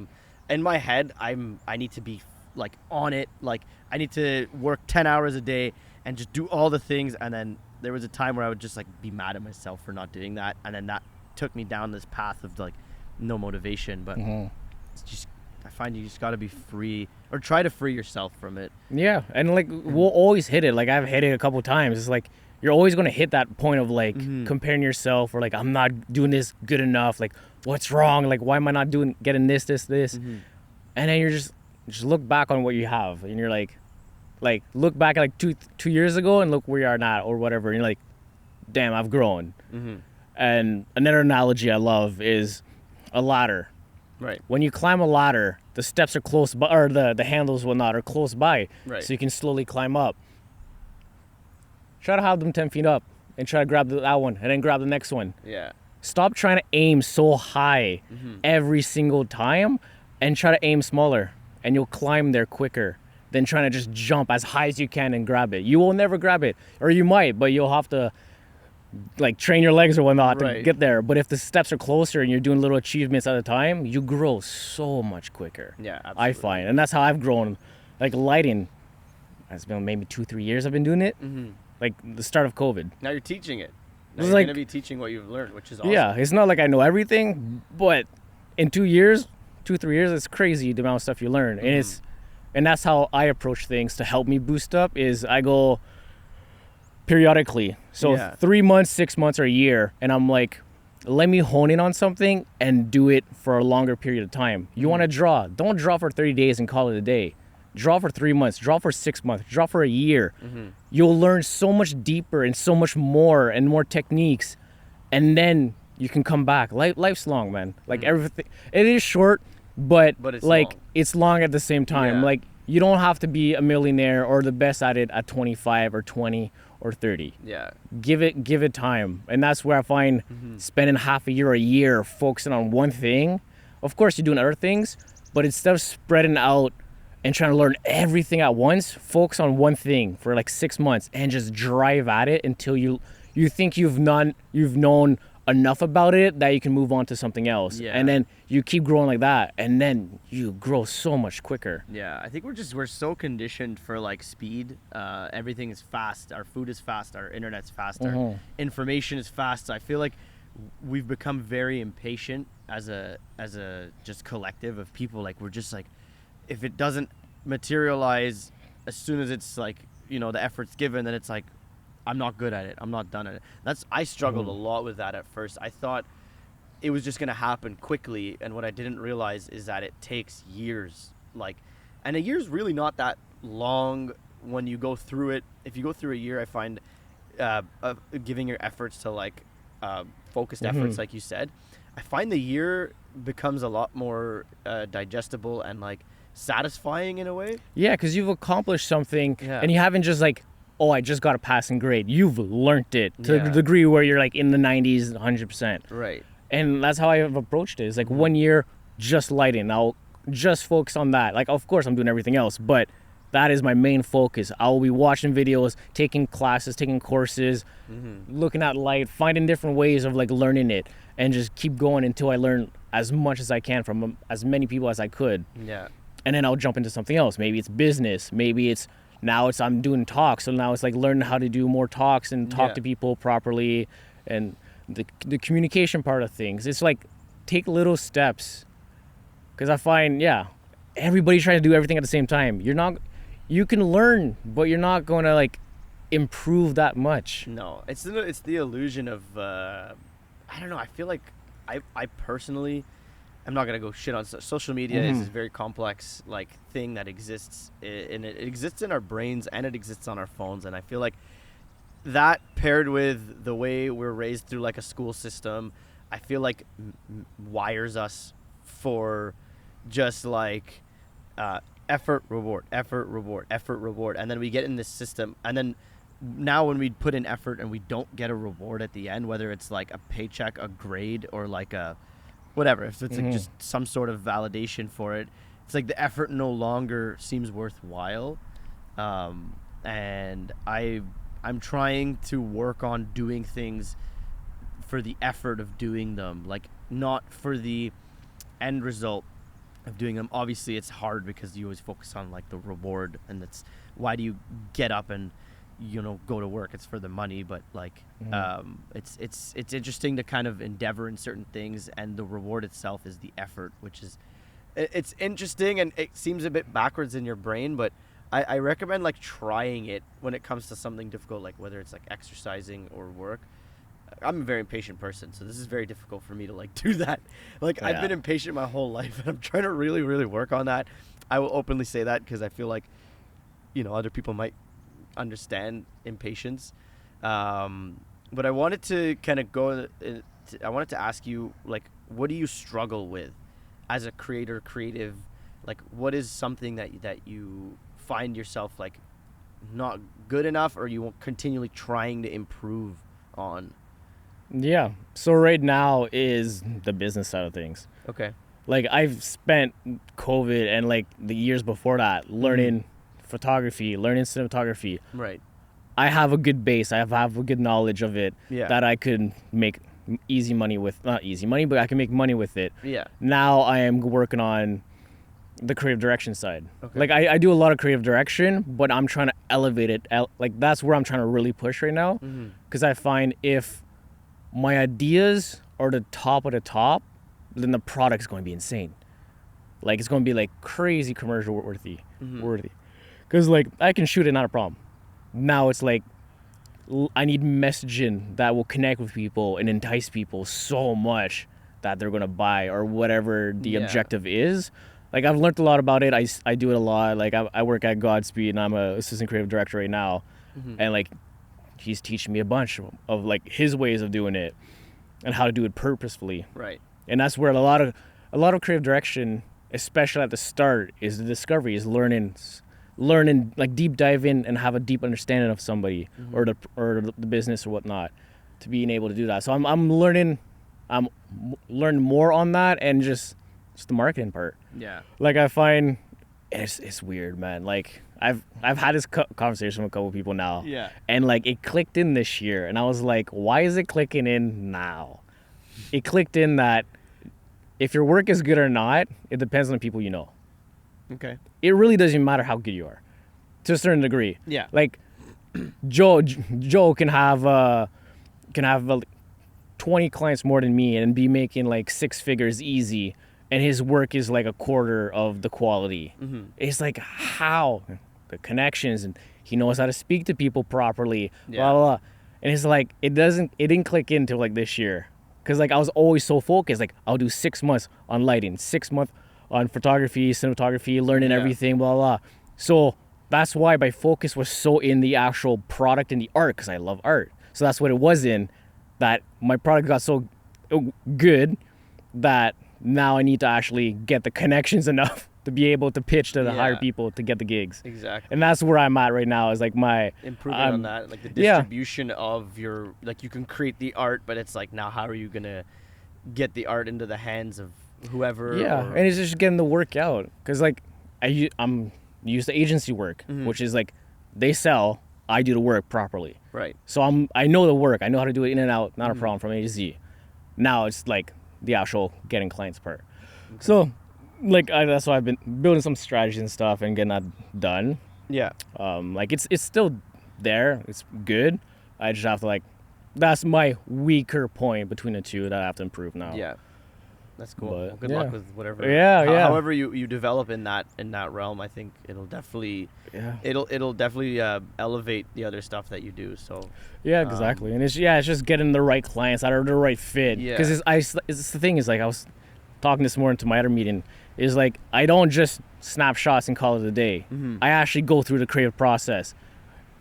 in my head I need to be like on it, like I need to work 10 hours a day and just do all the things. And then there was a time where I would just like be mad at myself for not doing that, and then that took me down this path of like no motivation. But it's just, I find you just got to be free, or try to free yourself from it. Yeah, and like we'll always hit it. Like I've hit it a couple times. It's like you're always going to hit that point of like comparing yourself, or like I'm not doing this good enough. Like what's wrong? Like why am I not getting this? And then you're just look back on what you have, and you're like look back at like two years ago and look where you are now or whatever, and you're like, damn, I've grown. And another analogy I love is a ladder. Right. When you climb a ladder, the steps are close by, or the handles whatnot are close by, Right. so you can slowly climb up. Try to have them 10 feet up and try to grab that one and then grab the next one. Yeah. Stop trying to aim so high every single time and try to aim smaller, and you'll climb there quicker than trying to just jump as high as you can and grab it. You will never grab it, or you might, but you'll have to like train your legs or whatnot to get there. But if the steps are closer and you're doing little achievements at a time, you grow so much quicker. Yeah, absolutely. I find, and that's how I've grown. Like lighting, it's been maybe 2-3 years I've been doing it. Like the start of COVID. Now you're teaching it. Now It's you're like- going to be teaching what you've learned, which is awesome. Yeah, it's not like I know everything, but in 2 years, 2-3 years, it's crazy the amount of stuff you learn. And that's how I approach things to help me boost up, is I go periodically. So 3 months, 6 months, or a year, and I'm like, let me hone in on something and do it for a longer period of time. You want to draw, don't draw for 30 days and call it a day. Draw for 3 months, draw for 6 months, draw for a year. You'll learn so much deeper and so much more and more techniques, and then you can come back. Life's long, man. Like everything, it is short, but it's like long. it's long at the same time. Yeah. Like you don't have to be a millionaire or the best at it at 25 or 20 or 30. Yeah. Give it time. And that's where I find spending half a year focusing on one thing. Of course you're doing other things, but instead of spreading out and trying to learn everything at once, focus on one thing for like 6 months and just drive at it until you think you've known enough about it that you can move on to something else. Yeah. And then you keep growing like that, and then you grow so much quicker. Yeah, I think we're so conditioned for like speed. Everything is fast. Our food is fast. Our internet's fast. Our information is fast. I feel like we've become very impatient as a just collective of people. Like we're just like, if it doesn't materialize as soon as it's like, the effort's given, then it's like, I'm not good at it. I'm not done at it. I struggled a lot with that at first. I thought it was just going to happen quickly. And what I didn't realize is that it takes years. And a year's really not that long when you go through it. If you go through a year, I find giving your efforts to focused efforts, like you said, I find the year becomes a lot more digestible and satisfying in a way. Yeah, because you've accomplished something, Yeah. and you haven't just oh, I just got a passing grade. You've learned it to Yeah. the degree where you're in the 90s, 100%. Right. And that's how I've approached it. It's 1 year, just lighting. I'll just focus on that. Of course, I'm doing everything else, but that is my main focus. I'll be watching videos, taking classes, taking courses, looking at light, finding different ways of learning it, and just keep going until I learn as much as I can from as many people as I could. Yeah. And then I'll jump into something else. Maybe it's business. Maybe I'm doing talks. So now it's learning how to do more talks and talk Yeah. to people properly, and the communication part of things. It's take little steps, because I find, everybody's trying to do everything at the same time. You can learn, but you're not going to improve that much. No, it's the illusion of I don't know. I feel like I personally, I'm not gonna go shit on social media. Is a very complex thing that exists, and it exists in our brains and it exists on our phones. And I feel like that paired with the way we're raised through a school system, I feel like wires us for just effort, reward, effort, reward, effort, reward. And then we get in this system, and then now when we put in effort and we don't get a reward at the end, whether it's a paycheck, a grade, or a whatever, if it's just some sort of validation for it, it's the effort no longer seems worthwhile. And I'm trying to work on doing things for the effort of doing them, not for the end result of doing them? Obviously, it's hard because you always focus on like the reward, and that's why do you get up and go to work? It's for the money, but like it's interesting to kind of endeavor in certain things, and the reward itself is the effort, which is it's interesting, and it seems a bit backwards in your brain, but I recommend like trying it when it comes to something difficult, like whether it's like exercising or work. I'm a very impatient person, so this is very difficult for me to like do that. Like I've been impatient my whole life, and I'm trying to really, really work on that. I will openly say that because I feel like, other people might understand impatience. But I wanted to kind of I wanted to ask you, like, what do you struggle with as a creative? Like, what is something that you find yourself like not good enough, or you continually trying to improve on? Yeah. So right now is the business side of things. Okay. Like I've spent COVID and like the years before that learning photography, learning cinematography. Right. I have a good base. I have a good knowledge of it that I could make easy money with. Not easy money, but I can make money with it. Yeah. Now I am working on the creative direction side. Okay. Like I do a lot of creative direction, but I'm trying to elevate it. Like that's where I'm trying to really push right now. Because I find if my ideas are the top of the top, then the product's going to be insane. Like it's going to be like crazy commercial worthy. Because like I can shoot it, not a problem. Now it's like I need messaging that will connect with people and entice people so much that they're going to buy or whatever the objective is. Like I've learned a lot about it. I do it a lot. Like I work at Godspeed and I'm a assistant creative director right now. And like he's teaching me a bunch of like his ways of doing it and how to do it purposefully. Right. And that's where a lot of creative direction, especially at the start, is the discovery, is learning like deep dive in and have a deep understanding of somebody or the business or whatnot to being able to do that. So I'm learning more on that, and just the marketing part. Yeah. Like I find it's weird, man. Like I've had this conversation with a couple people now. Yeah. And like it clicked in this year, and I was like, why is it clicking in now? It clicked in that if your work is good or not, it depends on the people you know. Okay. It really doesn't matter how good you are, to a certain degree. Yeah. Like Joe can have 20 clients more than me and be making like 6 figures easy, and his work is like a quarter of the quality. It's like how the connections, and he knows how to speak to people properly. Blah, blah, blah. And it's like it didn't click in until like this year, because like I was always so focused. Like I'll do 6 months on lighting, 6 months on photography, cinematography, learning everything, blah, blah. So that's why my focus was so in the actual product and the art, because I love art. So that's what it was in, that my product got so good that now I need to actually get the connections enough to be able to pitch to the higher people to get the gigs. Exactly. And that's where I'm at right now, is like my... Improving on that, like the distribution of your... Like you can create the art, but it's like, now how are you going to get the art into the hands of whoever? And it's just getting the work out, because like I'm used to agency work, which is like they sell, I do the work properly. Right. So I know the work, I know how to do it in and out, not a problem, from A to Z. Now it's like the actual getting clients part. So like that's why I've been building some strategies and stuff and getting that done. Yeah. Like it's still there, it's good. I just have to like, that's my weaker point between the two that I have to improve now. Yeah. That's cool. But, well, good luck with whatever. However you develop in that realm, I think it'll definitely it'll definitely elevate the other stuff that you do. So exactly. And it's just getting the right clients that are the right fit. Yeah. Because it's the thing is, like I was talking this morning to my other meeting, is like I don't just snap shots and call it a day. I actually go through the creative process,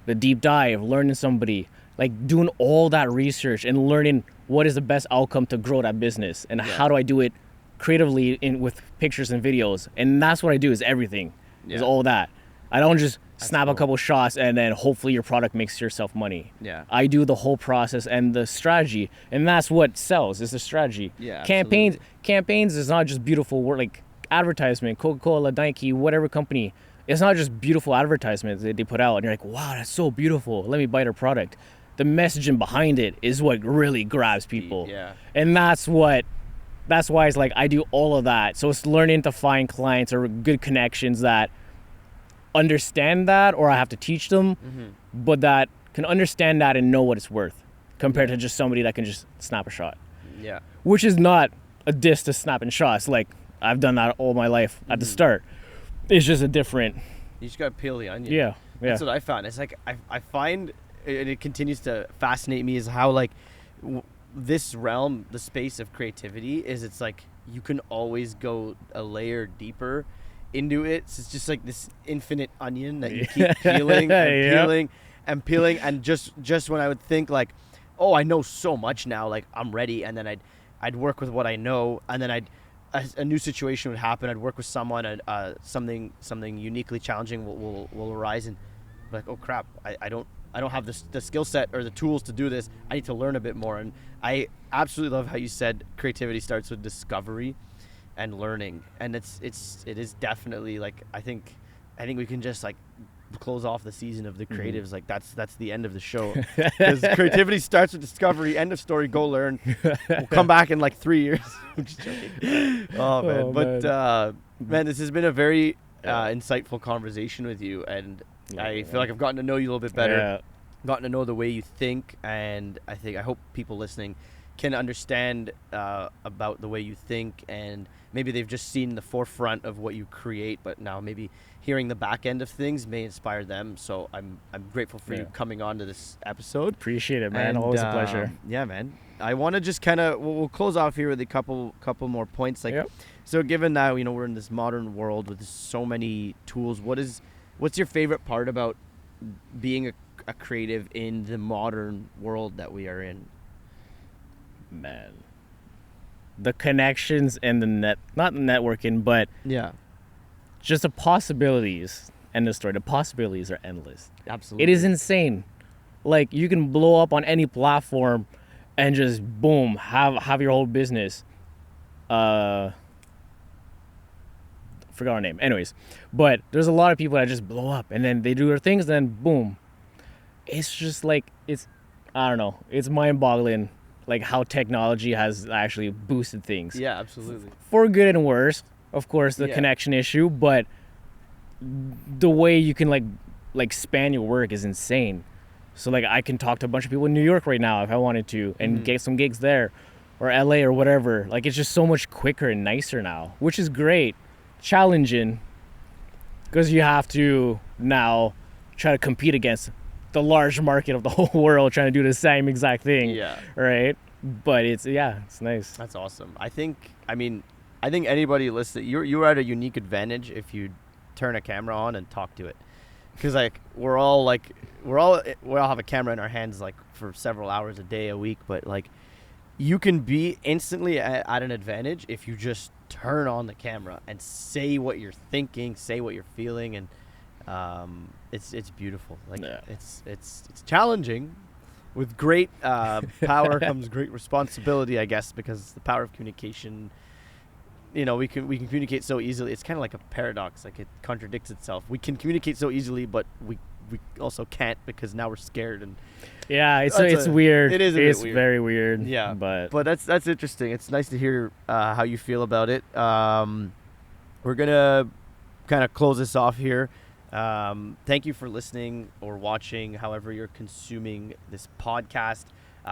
the deep dive, learning somebody, like doing all that research and learning what is the best outcome to grow that business, and how do I do it creatively with pictures and videos. And that's what I do, is everything, is all that. I don't just snap a couple shots and then hopefully your product makes yourself money. Yeah. I do the whole process and the strategy, and that's what sells, is the strategy. Yeah. Campaigns is not just beautiful work, like advertisement, Coca-Cola, Nike, whatever company. It's not just beautiful advertisements that they put out and you're like, wow, that's so beautiful, let me buy their product. The messaging behind it is what really grabs people. Yeah. And that's what that's why it's like I do all of that. So it's learning to find clients or good connections that understand that, or I have to teach them, but that can understand that and know what it's worth compared to just somebody that can just snap a shot. Yeah. Which is not a diss to snapping shots. Like, I've done that all my life at the start. It's just a different... You just got to peel the onion. Yeah. That's what I found. It's like I find, and it continues to fascinate me, is how like this realm, the space of creativity, is it's like you can always go a layer deeper into it. So it's just like this infinite onion that you keep peeling and peeling and peeling. And just when I would think like, oh, I know so much now, like I'm ready, and then I'd work with what I know, and then a new situation would happen. I'd work with someone, and something uniquely challenging will arise, and like, oh crap, I don't have the skill set or the tools to do this. I need to learn a bit more. And I absolutely love how you said creativity starts with discovery and learning, and it is definitely like I think we can just like close off the season of the creatives. Like that's the end of the show, because creativity starts with discovery. End of story. Go learn. We'll come back in like 3 years. I'm just joking. Oh man, but man, this has been a very insightful conversation with you, and I feel like I've gotten to know you a little bit better, gotten to know the way you think, and I hope people listening can understand about the way you think, and maybe they've just seen the forefront of what you create, but now maybe hearing the back end of things may inspire them. So I'm grateful for you coming on to this episode. Appreciate it, man. And, always a pleasure. Yeah, man. I want to just kind of we'll close off here with a couple more points. Like, so given that we're in this modern world with so many tools, what's your favorite part about being a creative in the modern world that we are in? Man, the connections and not the networking, but just the possibilities. End of story. The possibilities are endless. Absolutely. It is insane. Like, you can blow up on any platform and just boom, have your whole business. Forgot her name. Anyways, but there's a lot of people that just blow up and then they do their things, then boom. It's just like, I don't know. It's mind-boggling, like how technology has actually boosted things. Yeah, absolutely. For good and worse, of course, the connection issue, but the way you can like span your work is insane. So like I can talk to a bunch of people in New York right now if I wanted to, and get some gigs there, or LA or whatever. Like, it's just so much quicker and nicer now, which is great. Challenging, because you have to now try to compete against the large market of the whole world trying to do the same exact thing. Yeah. Right. But it's nice. That's awesome. I think anybody listening, you're at a unique advantage if you turn a camera on and talk to it, because like we all have a camera in our hands like for several hours a day, a week, but like you can be instantly at an advantage if you just turn on the camera and say what you're thinking, say what you're feeling, and it's beautiful. Like it's challenging. With great power comes great responsibility, I guess, because the power of communication. We can communicate so easily. It's kind of like a paradox. Like, it contradicts itself. We can communicate so easily, but we also can't, because now we're scared. And it's weird. It is. It's weird. Very weird. Yeah, but that's interesting. It's nice to hear how you feel about it. We're gonna kind of close this off here. Thank you for listening or watching, however you're consuming this podcast.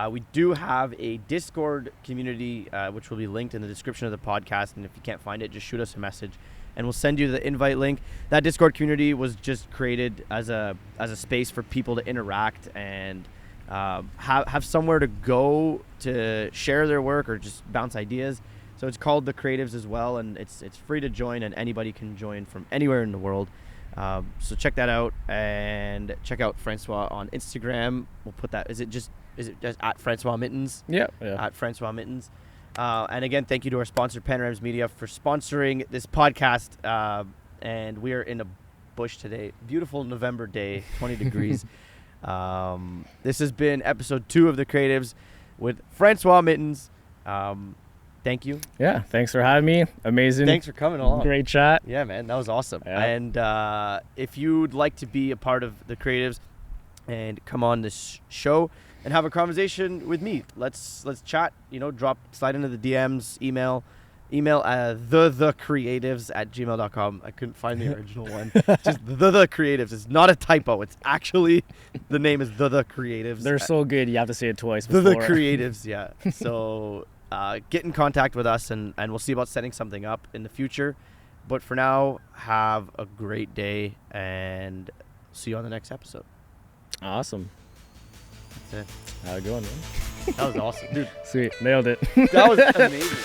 We do have a Discord community, which will be linked in the description of the podcast. And if you can't find it, just shoot us a message and we'll send you the invite link. That Discord community was just created as a space for people to interact and have somewhere to go to share their work or just bounce ideas. So it's called TheCreatives as well, and it's free to join, and anybody can join from anywhere in the world. So check that out, and check out François on Instagram. We'll put that. Is it just at François Mittins? Yeah. At François Mittins. And again, thank you to our sponsor, Panoramas Media, for sponsoring this podcast. And we are in a bush today. Beautiful November day, 20 degrees. This has been episode 2 of The Creatives with François Mittins. Thank you. Yeah, thanks for having me. Amazing. Thanks for coming along. Great chat. Yeah, man, that was awesome. Yeah. And if you'd like to be a part of The Creatives, and come on this show and have a conversation with me. Let's chat. Slide into the DMs, email TheCreatives@gmail.com. I couldn't find the original one. Just TheCreatives. It's not a typo. It's actually, the name is TheCreatives. They're so good, you have to say it twice before. TheCreatives, yeah. So get in contact with us, and we'll see about setting something up in the future. But for now, have a great day, and see you on the next episode. Awesome. That's it. Have a good one, man. That was awesome, dude. Sweet. Nailed it. That was amazing.